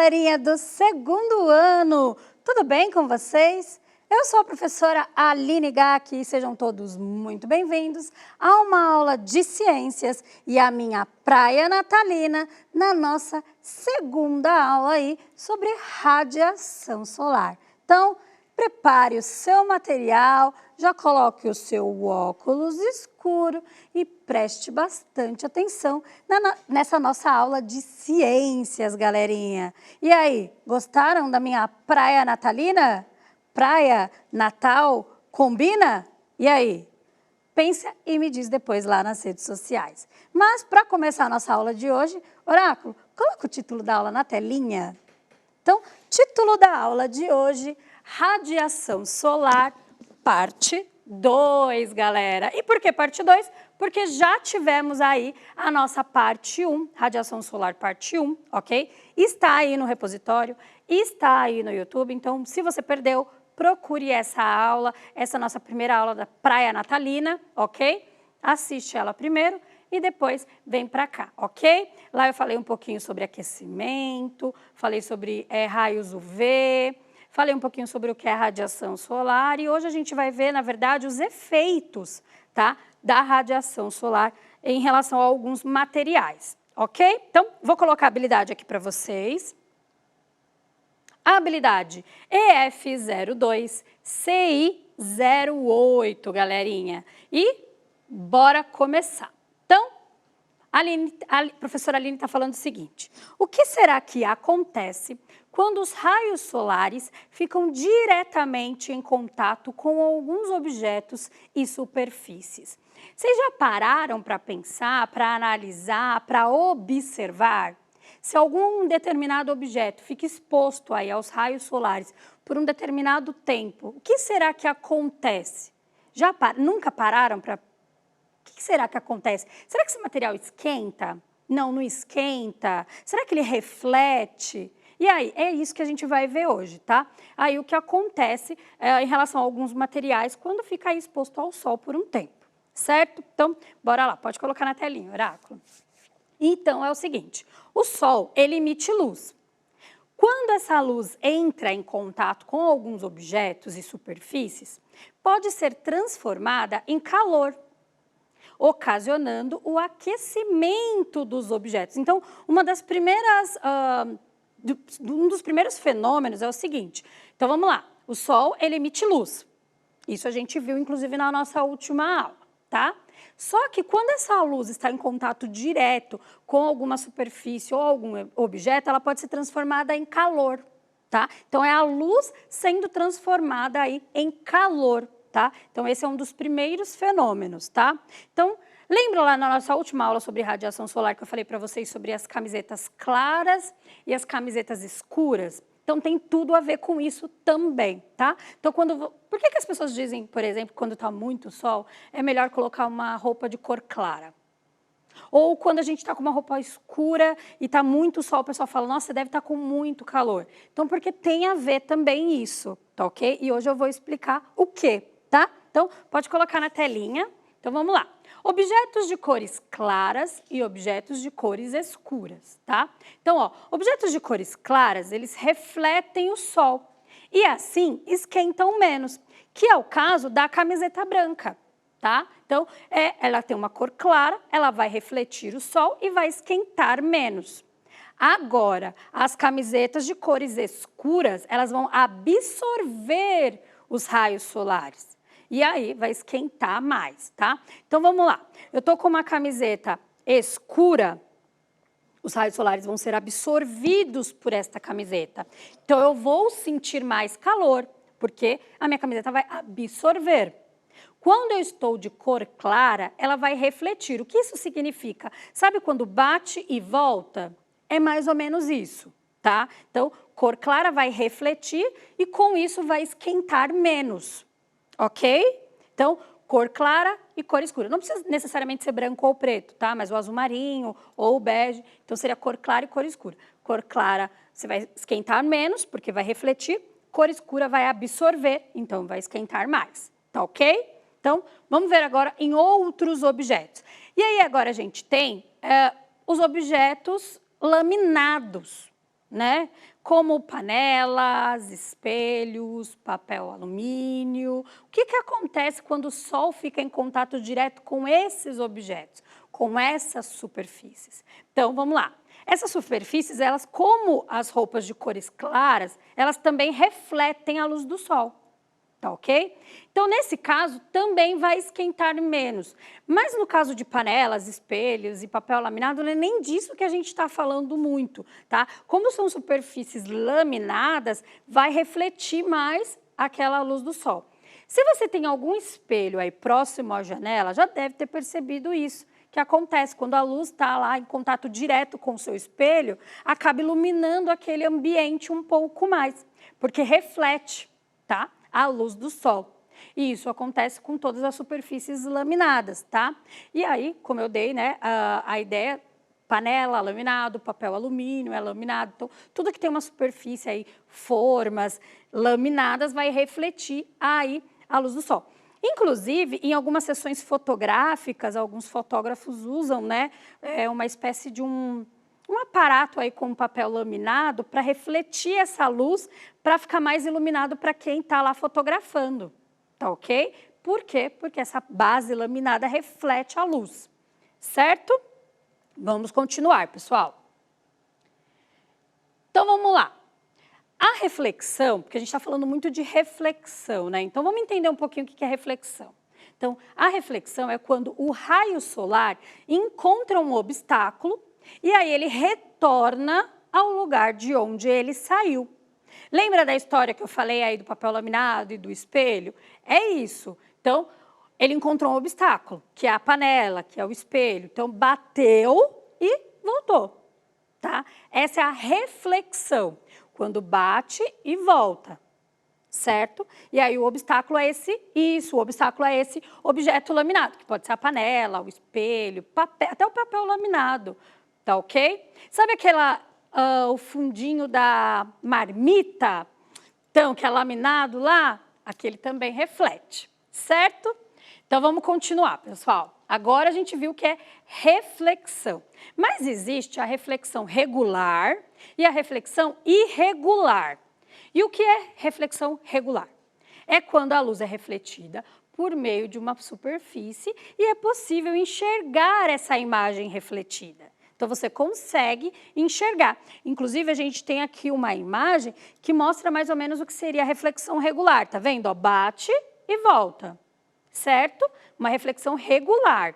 galerinha do segundo ano! Tudo bem com vocês? Eu sou a professora Aline Gaki e sejam todos muito bem-vindos a uma aula de ciências e a minha praia natalina na nossa segunda aula aí sobre radiação solar. Então, prepare o seu material, já coloque o seu óculos escuro e preste bastante atenção nessa nossa aula de ciências, galerinha. E aí, gostaram da minha praia natalina? Praia, Natal, combina? E aí? Pensa e me diz depois lá nas redes sociais. Mas para começar a nossa aula de hoje, Oráculo, coloca o título da aula na telinha. Então, título da aula de hoje, Radiação Solar, parte 2, galera. E por que parte 2? Porque já tivemos aí a nossa parte 1, Radiação Solar parte 1, ok? Está aí no repositório, está aí no YouTube, então se você perdeu, procure essa aula, essa nossa primeira aula da praia natalina, ok? Assiste ela primeiro e depois vem para cá, ok? Lá eu falei um pouquinho sobre aquecimento, falei sobre raios UV, falei um pouquinho sobre o que é radiação solar e hoje a gente vai ver, na verdade, os efeitos, tá, da radiação solar em relação a alguns materiais, ok? Então, vou colocar a habilidade aqui para vocês. A habilidade EF02 CI08, galerinha. E bora começar. Então, a professora Aline está falando o seguinte: o que será que acontece quando os raios solares ficam diretamente em contato com alguns objetos e superfícies? Vocês já pararam para pensar, para analisar, para observar? Se algum determinado objeto fica exposto aí aos raios solares por um determinado tempo, o que será que acontece? Nunca pararam para... O que será que acontece? Será que esse material esquenta? Não, não esquenta. Será que ele reflete? E aí, é isso que a gente vai ver hoje, tá? Aí o que acontece em relação a alguns materiais quando fica aí exposto ao sol por um tempo, certo? Então, bora lá, pode colocar na telinha, Oráculo. Então, é o seguinte, o Sol, ele emite luz. Quando essa luz entra em contato com alguns objetos e superfícies, pode ser transformada em calor, ocasionando o aquecimento dos objetos. Então, um dos primeiros fenômenos é o seguinte, então vamos lá, o Sol, ele emite luz. Isso a gente viu, inclusive, na nossa última aula, tá? Só que quando essa luz está em contato direto com alguma superfície ou algum objeto, ela pode ser transformada em calor, tá? Então, é a luz sendo transformada aí em calor, tá? Então, esse é um dos primeiros fenômenos, tá? Então, lembra lá na nossa última aula sobre radiação solar que eu falei para vocês sobre as camisetas claras e as camisetas escuras? Então, tem tudo a ver com isso também, tá? Então, por que as pessoas dizem, por exemplo, quando está muito sol, é melhor colocar uma roupa de cor clara? Ou quando a gente está com uma roupa escura e está muito sol, o pessoal fala, nossa, você deve estar com muito calor. Então, porque tem a ver também isso, tá ok? E hoje eu vou explicar o quê, tá? Então, pode colocar na telinha. Então, vamos lá. Objetos de cores claras e objetos de cores escuras, tá? Então, ó, objetos de cores claras, eles refletem o sol e assim esquentam menos, que é o caso da camiseta branca, tá? Então, ela tem uma cor clara, ela vai refletir o sol e vai esquentar menos. Agora, as camisetas de cores escuras, elas vão absorver os raios solares. E aí vai esquentar mais, tá? Então, vamos lá. Eu tô com uma camiseta escura, os raios solares vão ser absorvidos por esta camiseta. Então, eu vou sentir mais calor, porque a minha camiseta vai absorver. Quando eu estou de cor clara, ela vai refletir. O que isso significa? Sabe quando bate e volta? É mais ou menos isso, tá? Então, cor clara vai refletir e com isso vai esquentar menos. Ok? Então, cor clara e cor escura. Não precisa necessariamente ser branco ou preto, tá? Mas o azul marinho ou o bege, então seria cor clara e cor escura. Cor clara você vai esquentar menos, porque vai refletir. Cor escura vai absorver, então vai esquentar mais. Tá ok? Então, vamos ver agora em outros objetos. E aí agora a gente tem os objetos laminados, né? como panelas, espelhos, papel alumínio. O que acontece quando o Sol fica em contato direto com esses objetos, com essas superfícies? Então, vamos lá. Essas superfícies, elas, como as roupas de cores claras, elas também refletem a luz do Sol. Tá ok? Então, nesse caso, também vai esquentar menos. Mas no caso de panelas, espelhos e papel laminado, não é nem disso que a gente está falando muito, tá? Como são superfícies laminadas, vai refletir mais aquela luz do sol. Se você tem algum espelho aí próximo à janela, já deve ter percebido isso, que acontece quando a luz está lá em contato direto com o seu espelho, acaba iluminando aquele ambiente um pouco mais, porque reflete, tá? A luz do sol. E isso acontece com todas as superfícies laminadas, tá? E aí, como eu dei, né, a ideia, panela, laminado, papel alumínio, é laminado. Então, tudo que tem uma superfície aí, formas laminadas, vai refletir aí a luz do sol. Inclusive, em algumas sessões fotográficas, alguns fotógrafos usam, né, uma espécie de um aparato aí com papel laminado para refletir essa luz, para ficar mais iluminado para quem está lá fotografando, tá ok? Por quê? Porque essa base laminada reflete a luz, certo? Vamos continuar, pessoal. Então, vamos lá. A reflexão, porque a gente está falando muito de reflexão, né? Então, vamos entender um pouquinho o que é reflexão. Então, a reflexão é quando o raio solar encontra um obstáculo e aí ele retorna ao lugar de onde ele saiu. Lembra da história que eu falei aí do papel laminado e do espelho? É isso. Então, ele encontrou um obstáculo, que é a panela, que é o espelho. Então, bateu e voltou, tá? Essa é a reflexão, quando bate e volta, certo? E aí o obstáculo é o obstáculo é esse objeto laminado, que pode ser a panela, o espelho, papel, até o papel laminado. Tá ok? Sabe o fundinho da marmita, então, que é laminado lá? Aquele também reflete, certo? Então, vamos continuar, pessoal. Agora a gente viu o que é reflexão. Mas existe a reflexão regular e a reflexão irregular. E o que é reflexão regular? É quando a luz é refletida por meio de uma superfície e é possível enxergar essa imagem refletida. Então, você consegue enxergar. Inclusive, a gente tem aqui uma imagem que mostra mais ou menos o que seria a reflexão regular. Tá vendo? Ó, bate e volta, certo? Uma reflexão regular.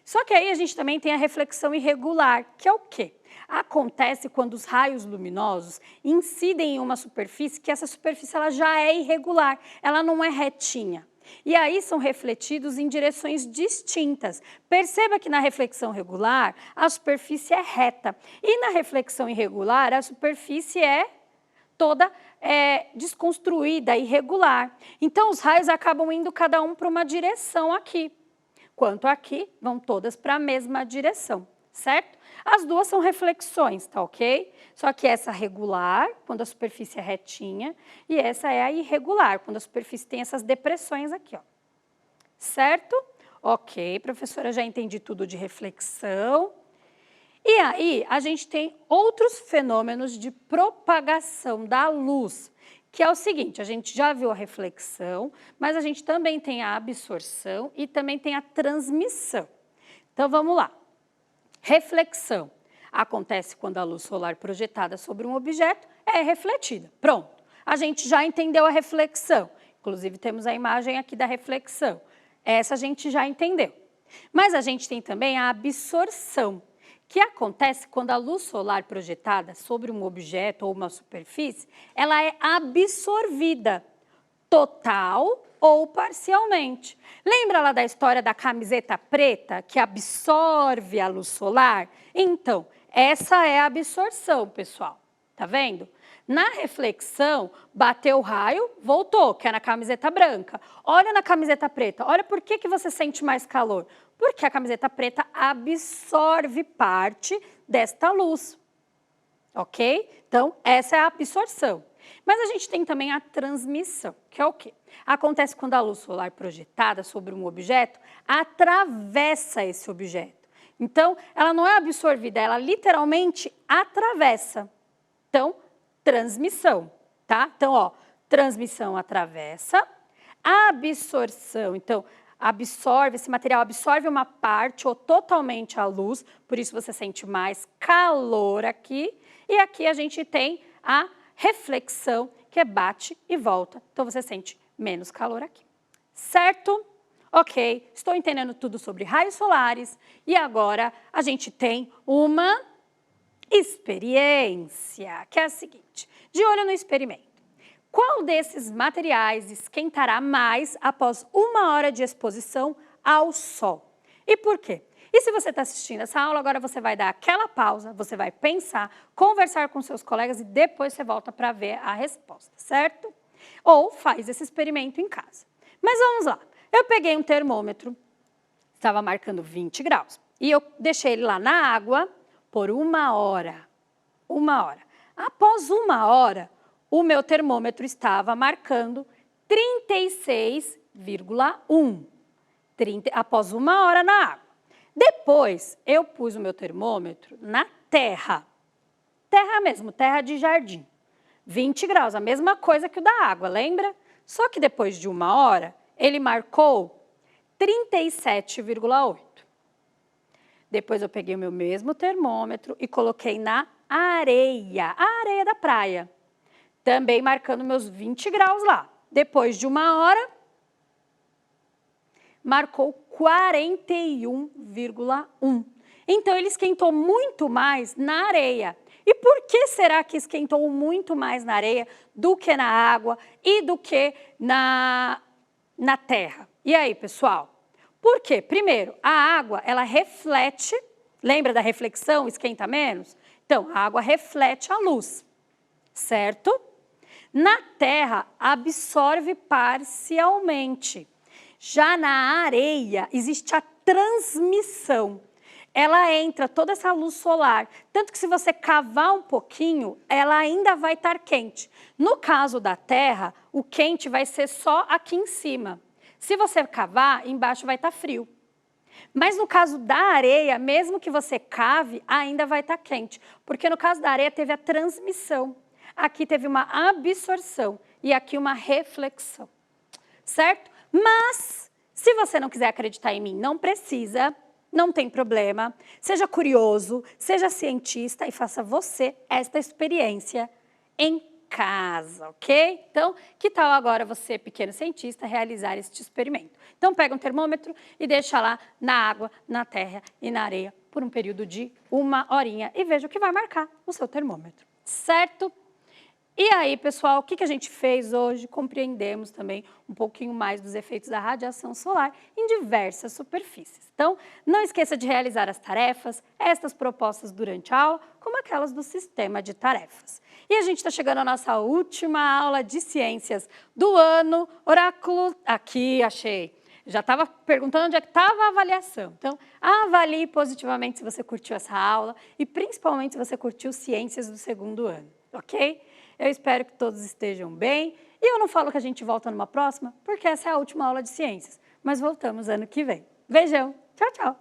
Só que aí a gente também tem a reflexão irregular, que é o quê? Acontece quando os raios luminosos incidem em uma superfície, que essa superfície ela já é irregular, ela não é retinha. E aí são refletidos em direções distintas. Perceba que na reflexão regular, a superfície é reta. E na reflexão irregular, a superfície é toda desconstruída, irregular. Então, os raios acabam indo cada um para uma direção aqui. Quanto aqui, vão todas para a mesma direção, certo? As duas são reflexões, tá ok? Só que essa regular, quando a superfície é retinha, e essa é a irregular, quando a superfície tem essas depressões aqui, ó. Certo? Ok, professora, já entendi tudo de reflexão. E aí, a gente tem outros fenômenos de propagação da luz, que é o seguinte, a gente já viu a reflexão, mas a gente também tem a absorção e também tem a transmissão. Então, vamos lá. Reflexão acontece quando a luz solar projetada sobre um objeto é refletida. Pronto, a gente já entendeu a reflexão. Inclusive, temos a imagem aqui da reflexão. Essa a gente já entendeu. Mas a gente tem também a absorção, que acontece quando a luz solar projetada sobre um objeto ou uma superfície, ela é absorvida, total ou parcialmente. Lembra lá da história da camiseta preta que absorve a luz solar? Então, essa é a absorção, pessoal. Tá vendo? Na reflexão, bateu o raio, voltou, que é na camiseta branca. Olha na camiseta preta, olha por que você sente mais calor. Porque a camiseta preta absorve parte desta luz. Ok? Então, essa é a absorção. Mas a gente tem também a transmissão, que é o quê? Acontece quando a luz solar projetada sobre um objeto atravessa esse objeto. Então, ela não é absorvida, ela literalmente atravessa. Então, transmissão, tá? Então, ó, transmissão atravessa, absorção, então, absorve, esse material absorve uma parte ou totalmente a luz, por isso você sente mais calor aqui, e aqui a gente tem a reflexão, que é bate e volta, então você sente menos calor aqui, certo? Ok, estou entendendo tudo sobre raios solares, e agora a gente tem uma experiência, que é a seguinte, de olho no experimento. Qual desses materiais esquentará mais após 1 hora de exposição ao sol? E por quê? E se você está assistindo essa aula, agora você vai dar aquela pausa, você vai pensar, conversar com seus colegas e depois você volta para ver a resposta, certo? Ou faz esse experimento em casa. Mas vamos lá. Eu peguei um termômetro, estava marcando 20 graus, e eu deixei ele lá na água por 1 hora. 1 hora. Após 1 hora, o meu termômetro estava marcando 36,1. Após 1 hora na água. Depois, eu pus o meu termômetro na terra. Terra mesmo, terra de jardim. 20 graus, a mesma coisa que o da água, lembra? Só que depois de 1 hora, ele marcou 37,8. Depois eu peguei o meu mesmo termômetro e coloquei na areia, a areia da praia. Também marcando meus 20 graus lá. Depois de 1 hora, marcou 41,1. Então, ele esquentou muito mais na areia. E por que será que esquentou muito mais na areia do que na água e do que na terra? E aí, pessoal? Por quê? Primeiro, a água, ela reflete, lembra da reflexão, esquenta menos? Então, a água reflete a luz, certo? Na terra, absorve parcialmente. Já na areia, existe a transmissão. Ela entra toda essa luz solar, tanto que se você cavar um pouquinho, ela ainda vai estar quente. No caso da terra, o quente vai ser só aqui em cima. Se você cavar, embaixo vai estar frio. Mas no caso da areia, mesmo que você cave, ainda vai estar quente. Porque no caso da areia teve a transmissão. Aqui teve uma absorção e aqui uma reflexão, certo? Mas, se você não quiser acreditar em mim, não precisa, não tem problema. Seja curioso, seja cientista e faça você esta experiência em casa, ok? Então, que tal agora você, pequeno cientista, realizar este experimento? Então, pega um termômetro e deixa lá na água, na terra e na areia por um período de 1 horinha e veja o que vai marcar o seu termômetro, certo? E aí, pessoal, o que a gente fez hoje? Compreendemos também um pouquinho mais dos efeitos da radiação solar em diversas superfícies. Então, não esqueça de realizar as tarefas, estas propostas durante a aula, como aquelas do sistema de tarefas. E a gente está chegando à nossa última aula de ciências do ano. Oráculo, aqui, achei. Já estava perguntando onde é que estava a avaliação. Então, avalie positivamente se você curtiu essa aula e principalmente se você curtiu ciências do 2º ano, ok? Eu espero que todos estejam bem. E eu não falo que a gente volta numa próxima, porque essa é a última aula de ciências. Mas voltamos ano que vem. Beijão. Tchau, tchau.